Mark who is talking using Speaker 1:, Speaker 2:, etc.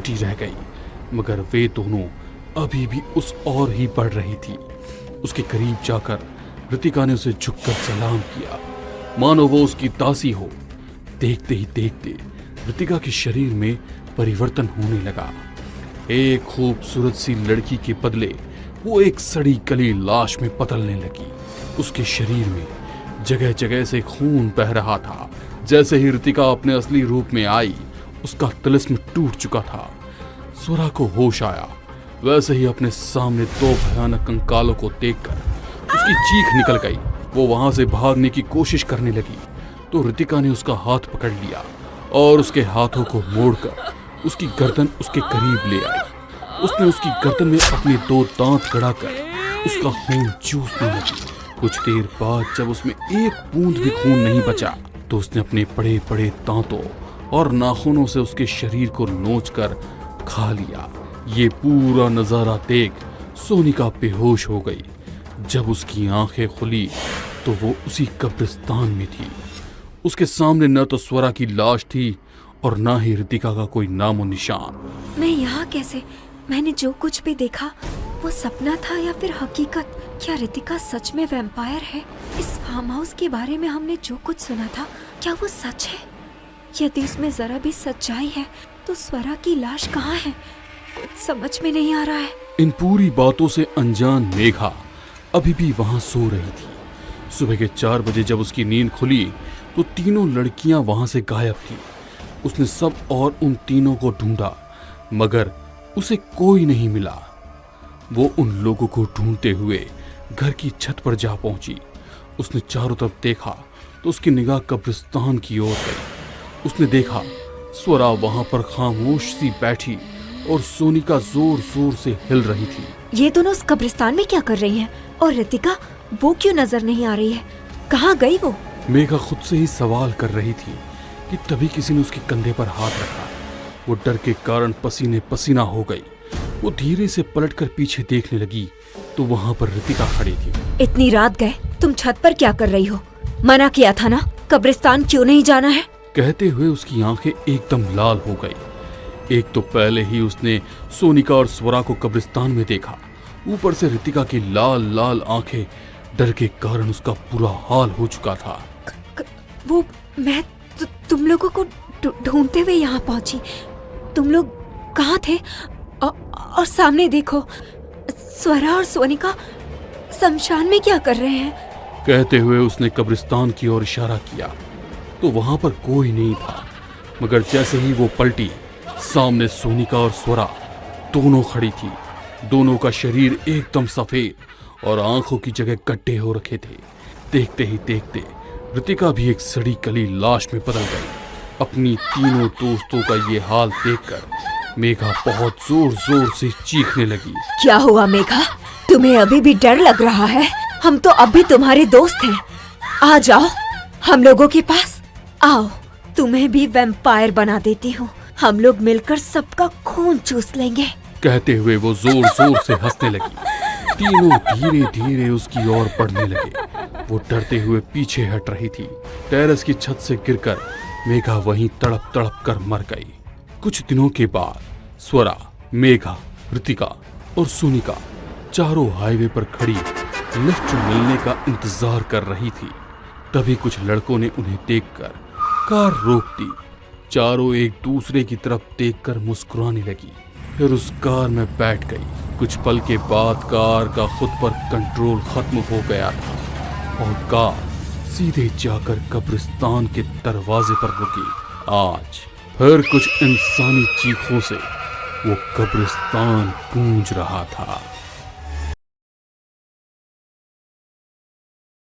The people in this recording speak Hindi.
Speaker 1: डटी रह गई, मगर वे दोनों अभी भी उस और ही बढ़ रही थी। उसके करीब जाकर ऋतिका ने उसे झुककर सलाम किया, मानो वो उसकी दासी हो। देखते ही देखते ऋतिका के शरीर में परिवर्तन होने लगा। एक खूबसूरत सी लड़की के बदले वो एक सड़ी गली लाश में बदलने लगी। उसके शरीर में जगह जगह से खून बह रहा था। जैसे ही ऋतिका अपने असली रूप में आई, उसका तिलिस्म टूट चुका था। स्वरा को होश आया, वैसे ही अपने सामने दो भयानक कंकालों को देखकर उसकी चीख निकल गई। वो वहां से भागने की कोशिश करने लगी तो ऋतिका ने उसका हाथ पकड़ लिया और उसके हाथों को मोड़कर उसकी गर्दन उसके करीब ले आई। उसने उसकी गर्दन में अपने दो दांत गड़ाकर उसका खून चूसने लगी। कुछ देर बाद जब उसमें एक बूंद भी खून नहीं बचा तो उसने अपने बड़े बड़े दांतों और नाखूनों से उसके शरीर को नोचकर खा लिया। ये पूरा नजारा देख सोनिका बेहोश हो गई। जब उसकी आंखें खुली तो वो उसी कब्रिस्तान में थी। उसके सामने न तो स्वरा की लाश थी और ना ही ऋतिका का कोई नामो निशान।
Speaker 2: मैं यहाँ कैसे? मैंने जो कुछ भी देखा वो सपना था या फिर हकीकत? क्या ऋतिका सच में वैम्पायर है? इस फार्म हाउस के बारे में हमने जो कुछ सुना था, क्या वो सच है? यदि इसमें जरा भी सच्चाई है तो स्वरा की लाश कहाँ है? कुछ समझ में नहीं आ रहा है।
Speaker 1: इन पूरी बातों से अनजान मेघा अभी भी वहां सो रही थी। सुबह के 4 बजे जब उसकी नींद खुली तो तीनों लड़कियां वहां से गायब थी। उसने सब और उन तीनों को ढूंढा, मगर उसे कोई नहीं मिला। वो उन लोगों को ढूंढते हुए घर की छत पर जा पहुंची। उसने चारों तरफ देखा तो उसकी निगाह कब्रिस्तान की ओर गई। उसने देखा स्वरा वहां पर खामोश सी बैठी और सोनिका जोर जोर से हिल रही थी।
Speaker 2: ये दोनों उस कब्रिस्तान में क्या कर रही हैं? और ऋतिका, वो क्यों नजर नहीं आ रही है? कहाँ गई वो?
Speaker 1: मेघा खुद से ही सवाल कर रही थी कि तभी किसी ने उसके कंधे पर हाथ रखा। वो डर के कारण पसीने पसीना हो गई। वो धीरे से पलटकर पीछे देखने लगी तो वहां पर ऋतिका खड़ी थी।
Speaker 2: इतनी रात गए तुम छत पर क्या कर रही हो? मना किया था ना, कब्रिस्तान क्यों नहीं जाना है?
Speaker 1: कहते हुए उसकी आंखें एकदम लाल हो गई। एक तो पहले ही उसने सोनिका और स्वरा को कब्रिस्तान में देखा, ऊपर से ऋतिका की लाल लाल आंखें डर के कारण उसका बुरा हाल हो चुका था।
Speaker 2: वो मैं तुम लोगों को ढूंढते हुए यहाँ पहुंची। तुम लोग कहाँ थे? और सामने देखो, स्वरा और सोनिका शमशान में क्या कर रहे हैं?
Speaker 1: कहते हुए उसने कब्रिस्तान की ओर इशारा किया तो वहां पर कोई नहीं था, मगर जैसे ही वो पलटी, सामने सोनिका और स्वरा दोनों खड़ी थी। दोनों का शरीर एकदम सफेद और आंखों की जगह गड्ढे हो रखे थे। देखते ही देखते ऋतिका भी एक सड़ी गली लाश में बदल गई। अपनी तीनों दोस्तों का ये हाल देखकर मेघा बहुत जोर जोर से चीखने लगी।
Speaker 2: क्या हुआ मेघा? तुम्हें अभी भी डर लग रहा है? हम तो अब भी तुम्हारे दोस्त हैं। आ जाओ हम लोगों के पास। आओ, तुम्हें भी वैम्पायर बना देती हूँ। हम लोग मिलकर सबका खून चूस लेंगे।
Speaker 1: कहते हुए वो जोर जोर से हंसने लगी। तीनों धीरे धीरे उसकी ओर बढ़ने लगे। वो डरते हुए पीछे हट रही थी। टेरेस की छत से गिरकर मेघा वहीं तड़प तड़प कर मर गई। कुछ दिनों के बाद स्वरा, मेघा, ऋतिका और सोनिका चारों हाईवे पर खड़ी लिफ्ट मिलने का इंतजार कर रही थी। तभी कुछ लड़कों ने उन्हें देखकर कार रोक दी। चारों एक दूसरे की तरफ देखकर मुस्कुराने लगी, फिर उस कार में बैठ गई। कुछ पल के बाद कार का खुद पर कंट्रोल खत्म हो गया था और कार सीधे जाकर कब्रिस्तान के दरवाजे पर रुकी। आज फिर कुछ इंसानी चीखों से वो कब्रिस्तान गूंज रहा था।